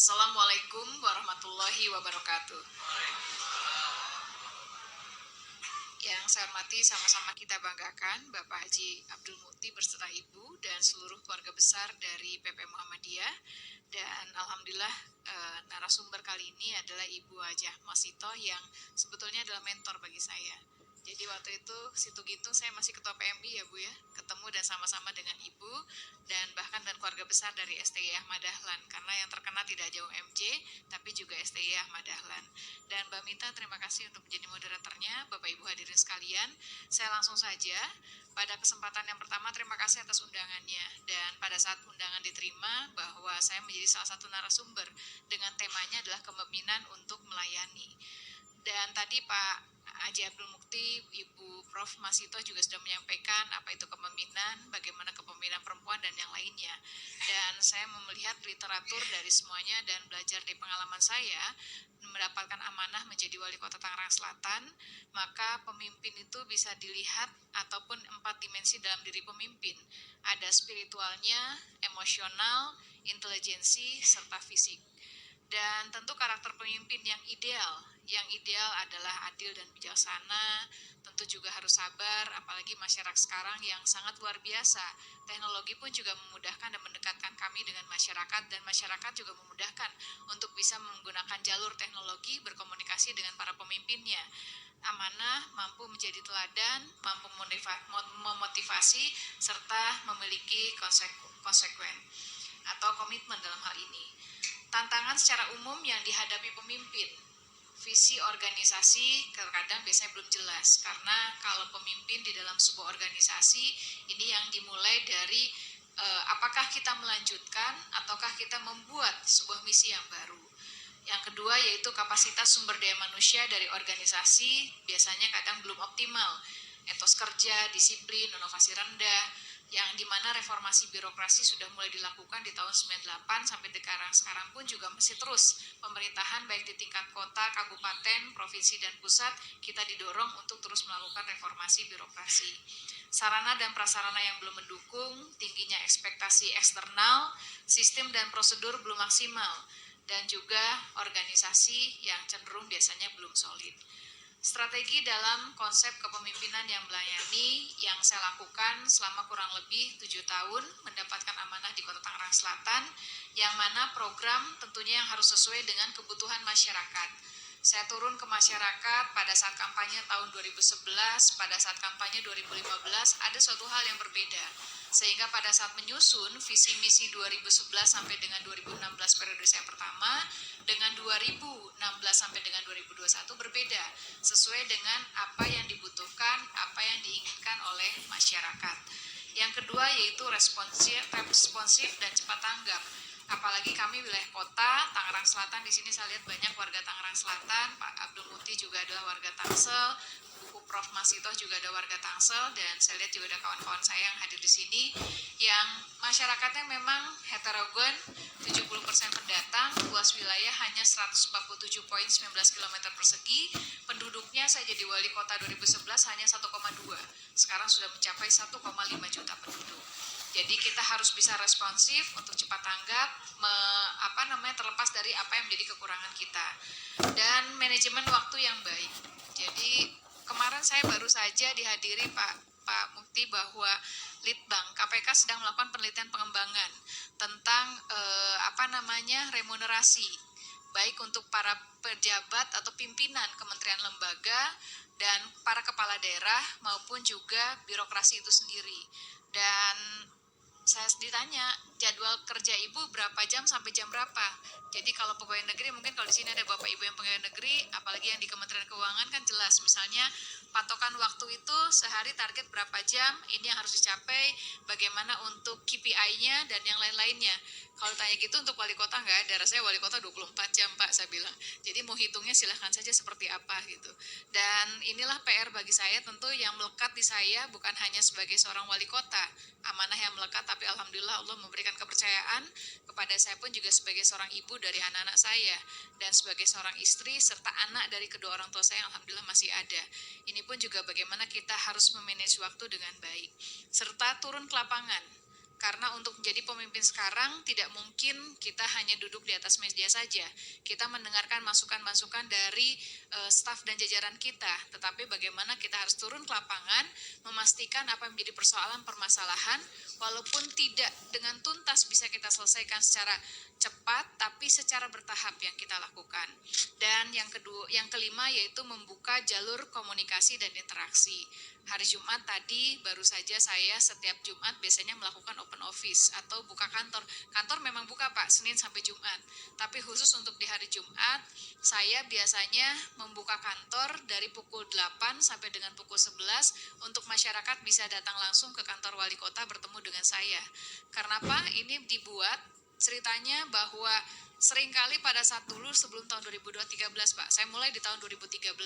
Assalamualaikum warahmatullahi wabarakatuh. Yang saya hormati, sama-sama kita banggakan Bapak Haji Abdul Mukti beserta Ibu dan seluruh keluarga besar dari PP Muhammadiyah. Dan Alhamdulillah narasumber kali ini adalah Ibu Hajah Masito yang sebetulnya adalah mentor bagi saya. Jadi waktu itu situ Gintung saya masih ketua PMI ya Bu ya, ketemu dan sama-sama dengan Ibu dan bahkan dan keluarga besar dari STI Ahmad Dahlan, karena yang terkena tidak jauh MJ tapi juga STI Ahmad Dahlan. Dan Mbak Mita, terima kasih untuk menjadi moderatornya. Bapak Ibu hadirin sekalian, saya langsung saja. Pada kesempatan yang pertama, terima kasih atas undangannya. Dan pada saat undangan diterima, bahwa saya menjadi salah satu narasumber dengan temanya adalah kepemimpinan untuk melayani. Dan tadi Pak Haji Abdul Mukti, Ibu Prof. Masito juga sudah menyampaikan apa itu kepemimpinan, bagaimana kepemimpinan perempuan dan yang lainnya. Dan saya melihat literatur dari semuanya dan belajar dari pengalaman saya, mendapatkan amanah menjadi wali kota Tangerang Selatan, maka pemimpin itu bisa dilihat ataupun 4 dimensi dalam diri pemimpin. Ada spiritualnya, emosional, intelijensi, serta fisik. Dan tentu karakter pemimpin yang ideal adalah adil dan bijaksana, tentu juga harus sabar, apalagi masyarakat sekarang yang sangat luar biasa. Teknologi pun juga memudahkan dan mendekatkan kami dengan masyarakat, dan masyarakat juga memudahkan untuk bisa menggunakan jalur teknologi berkomunikasi dengan para pemimpinnya. Amanah, mampu menjadi teladan, mampu memotivasi, serta memiliki konsekuen atau komitmen dalam hal ini. Tantangan secara umum yang dihadapi pemimpin, visi organisasi kadang biasanya belum jelas, karena kalau pemimpin di dalam sebuah organisasi ini yang dimulai dari apakah kita melanjutkan ataukah kita membuat sebuah misi yang baru. Yang kedua yaitu kapasitas sumber daya manusia dari organisasi biasanya kadang belum optimal, etos kerja, disiplin, inovasi rendah, yang dimana reformasi birokrasi sudah mulai dilakukan di tahun 98 sampai sekarang pun juga masih terus pemerintahan baik di tingkat kota, kabupaten, provinsi, dan pusat kita didorong untuk terus melakukan reformasi birokrasi. Sarana dan prasarana yang belum mendukung, tingginya ekspektasi eksternal, sistem dan prosedur belum maksimal, dan juga organisasi yang cenderung biasanya belum solid. Strategi dalam konsep kepemimpinan yang melayani yang saya lakukan selama kurang lebih 7 tahun mendapatkan amanah di Kota Tangerang Selatan, yang mana program tentunya yang harus sesuai dengan kebutuhan masyarakat. Saya turun ke masyarakat pada saat kampanye tahun 2011, pada saat kampanye 2015 ada suatu hal yang berbeda. Sehingga pada saat menyusun visi misi 2011 sampai dengan 2016 periode saya pertama, dengan 2016 sampai dengan 2021 berbeda, sesuai dengan apa yang dibutuhkan, apa yang diinginkan oleh masyarakat. Yang kedua yaitu responsif dan cepat tanggap. Apalagi kami wilayah kota Tangerang Selatan, di sini saya lihat banyak warga Tangerang Selatan. Pak Abdul Mukti juga adalah warga Tangsel, Bu Prof. Masito juga ada warga Tangsel, dan saya lihat juga ada kawan-kawan saya yang hadir di sini yang masyarakatnya memang heterogen, 70% pendatang, luas wilayah hanya 147,19 km persegi, penduduknya saya jadi wali kota 2011 hanya 1,2, sekarang sudah mencapai 1,5 juta penduduk. Jadi kita harus bisa responsif untuk cepat tanggap, terlepas dari apa yang menjadi kekurangan kita. Dan manajemen waktu yang baik. Jadi kemarin saya baru saja dihadiri Pak Mukti bahwa Litbang KPK sedang melakukan penelitian pengembangan tentang remunerasi baik untuk para pejabat atau pimpinan kementerian lembaga dan para kepala daerah maupun juga birokrasi itu sendiri. Dan saya ditanya jadwal kerja ibu berapa jam sampai jam berapa. Jadi kalau pegawai negeri, mungkin kalau di sini ada bapak ibu yang pegawai negeri, apalagi yang di Kementerian Keuangan kan jelas, misalnya patokan waktu itu sehari target berapa jam, ini yang harus dicapai, bagaimana untuk KPI-nya dan yang lain-lainnya. Kalau tanya gitu untuk wali kota nggak ada, rasanya wali kota 24 jam Pak, saya bilang. Jadi mau hitungnya silahkan saja seperti apa gitu. Dan inilah PR bagi saya tentu yang melekat di saya, bukan hanya sebagai seorang wali kota, amanah yang melekat, tapi alhamdulillah Allah memberikan kepercayaan kepada saya pun juga sebagai seorang ibu dari anak-anak saya, dan sebagai seorang istri serta anak dari kedua orang tua saya alhamdulillah masih ada. Ini pun juga bagaimana kita harus memanage waktu dengan baik, serta turun ke lapangan. Karena untuk menjadi pemimpin sekarang tidak mungkin kita hanya duduk di atas meja saja. Kita mendengarkan masukan-masukan dari staf dan jajaran kita, tetapi bagaimana kita harus turun ke lapangan, memastikan apa yang menjadi persoalan permasalahan, walaupun tidak dengan tuntas bisa kita selesaikan secara cepat, tapi secara bertahap yang kita lakukan. Dan yang kelima yaitu membuka jalur komunikasi dan interaksi. Hari Jumat tadi baru saja saya setiap Jumat biasanya melakukan open office atau buka kantor. Kantor memang buka Pak, Senin sampai Jumat. Tapi khusus untuk di hari Jumat, saya biasanya membuka kantor dari pukul 8 sampai dengan pukul 11 untuk masyarakat bisa datang langsung ke kantor wali kota bertemu dengan saya. Karena apa? Ini dibuat ceritanya bahwa seringkali pada saat dulu sebelum tahun 2013 Pak, saya mulai di tahun 2013.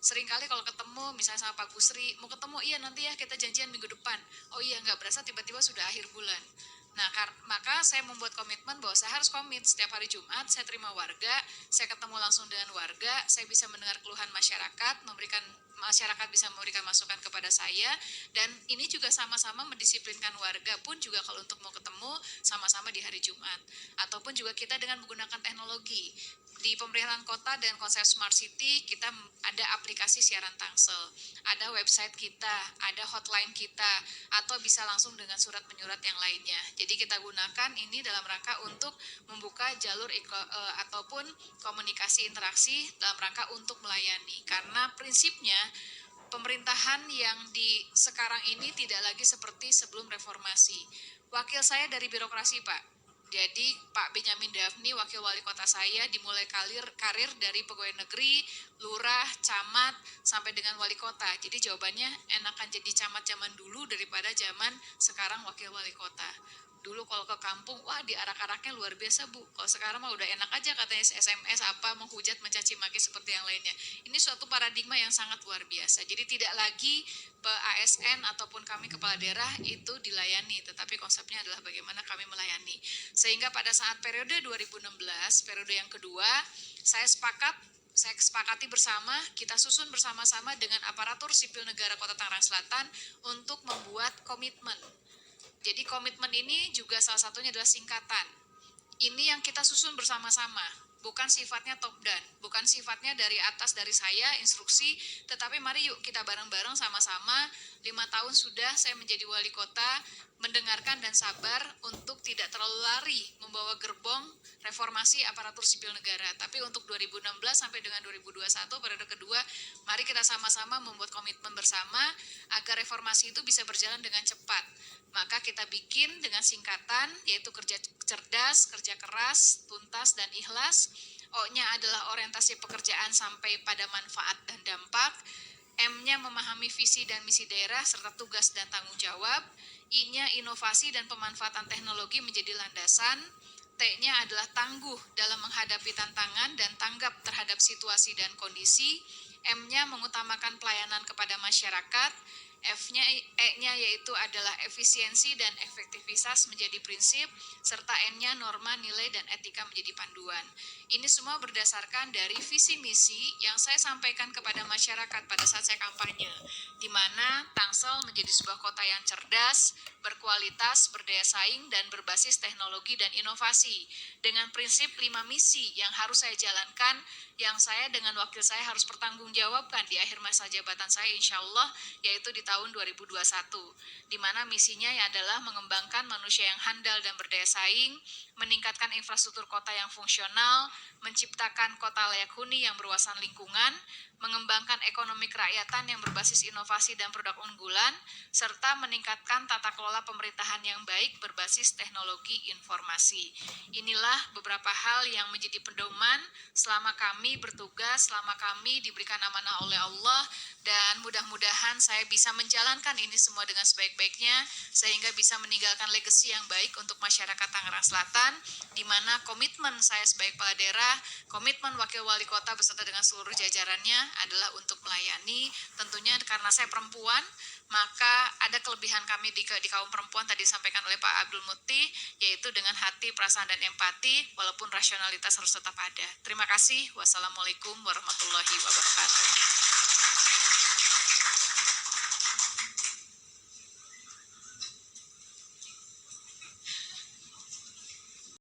Seringkali kalau ketemu misalnya sama Pak Gusri, mau ketemu, iya nanti ya kita janjian minggu depan. Oh iya, nggak berasa tiba-tiba sudah akhir bulan. Nah, maka saya membuat komitmen bahwa saya harus komit setiap hari Jumat, saya terima warga, saya ketemu langsung dengan warga, saya bisa mendengar keluhan masyarakat, masyarakat bisa memberikan masukan kepada saya, dan ini juga sama-sama mendisiplinkan warga pun juga kalau untuk mau ketemu sama-sama di hari Jumat. Ataupun juga kita dengan menggunakan teknologi. Di pemerintahan kota dan konsep Smart City kita ada aplikasi siaran Tangsel, ada website kita, ada hotline kita, atau bisa langsung dengan surat menyurat yang lainnya. Jadi kita gunakan ini dalam rangka untuk membuka jalur ataupun komunikasi interaksi dalam rangka untuk melayani. Karena prinsipnya pemerintahan yang di sekarang ini tidak lagi seperti sebelum reformasi. Wakil saya dari birokrasi Pak. Jadi Pak Benyamin Daphni, wakil wali kota saya, dimulai karir dari pegawai negeri, lurah, camat, sampai dengan wali kota. Jadi jawabannya enakan jadi camat zaman dulu daripada zaman sekarang wakil wali kota. Dulu kalau ke kampung, wah diarak-araknya luar biasa Bu. Kalau sekarang mah udah enak aja katanya SMS apa, menghujat, mencaci maki seperti yang lainnya. Ini suatu paradigma yang sangat luar biasa. Jadi tidak lagi ASN ataupun kami kepala daerah itu dilayani, tetapi konsepnya adalah bagaimana kami melayani. Sehingga pada saat periode 2016, periode yang kedua, saya sepakati bersama, kita susun bersama-sama dengan aparatur sipil negara Kota Tangerang Selatan untuk membuat komitmen. Jadi komitmen ini juga salah satunya adalah singkatan. Ini yang kita susun bersama-sama, bukan sifatnya top down, bukan sifatnya dari atas dari saya instruksi, tetapi mari yuk kita bareng-bareng sama-sama. 5 tahun sudah saya menjadi wali kota, mendengarkan dan sabar untuk tidak terlalu lari membawa gerbong reformasi aparatur sipil negara. Tapi untuk 2016 sampai dengan 2021 periode kedua, mari kita sama-sama membuat komitmen bersama agar reformasi itu bisa berjalan dengan cepat. Maka kita bikin dengan singkatan, yaitu kerja cerdas, kerja keras, tuntas, dan ikhlas. O-nya adalah orientasi pekerjaan sampai pada manfaat dan dampak. M-nya memahami visi dan misi daerah serta tugas dan tanggung jawab. I-nya inovasi dan pemanfaatan teknologi menjadi landasan. T-nya adalah tangguh dalam menghadapi tantangan dan tanggap terhadap situasi dan kondisi. M-nya mengutamakan pelayanan kepada masyarakat. F-nya, E-nya yaitu adalah efisiensi dan efektivitas menjadi prinsip, serta N-nya norma, nilai, dan etika menjadi panduan. Ini semua berdasarkan dari visi misi yang saya sampaikan kepada masyarakat pada saat saya kampanye, di mana Tangsel menjadi sebuah kota yang cerdas, berkualitas, berdaya saing, dan berbasis teknologi dan inovasi. Dengan prinsip 5 misi yang harus saya jalankan, yang saya dengan wakil saya harus pertanggungjawabkan di akhir masa jabatan saya insya Allah, yaitu di tahun 2021, di mana misinya adalah mengembangkan manusia yang handal dan berdaya saing, meningkatkan infrastruktur kota yang fungsional, menciptakan kota layak huni yang berwawasan lingkungan, mengembangkan ekonomi kerakyatan yang berbasis inovasi dan produk unggulan, serta meningkatkan tata kelola pemerintahan yang baik berbasis teknologi informasi. Inilah beberapa hal yang menjadi pedoman selama kami bertugas, selama kami diberikan amanah oleh Allah, dan mudah-mudahan saya bisa menjalankan ini semua dengan sebaik-baiknya, sehingga bisa meninggalkan legasi yang baik untuk masyarakat Tangerang Selatan, di mana komitmen saya sebagai kepala daerah, komitmen wakil wali kota beserta dengan seluruh jajarannya adalah untuk melayani. Tentunya karena saya perempuan, maka ada kelebihan kami di kaum perempuan tadi disampaikan oleh Pak Abdul Muti, yaitu dengan hati, perasaan, dan empati, walaupun rasionalitas harus tetap ada. Terima kasih. Wassalamualaikum warahmatullahi wabarakatuh.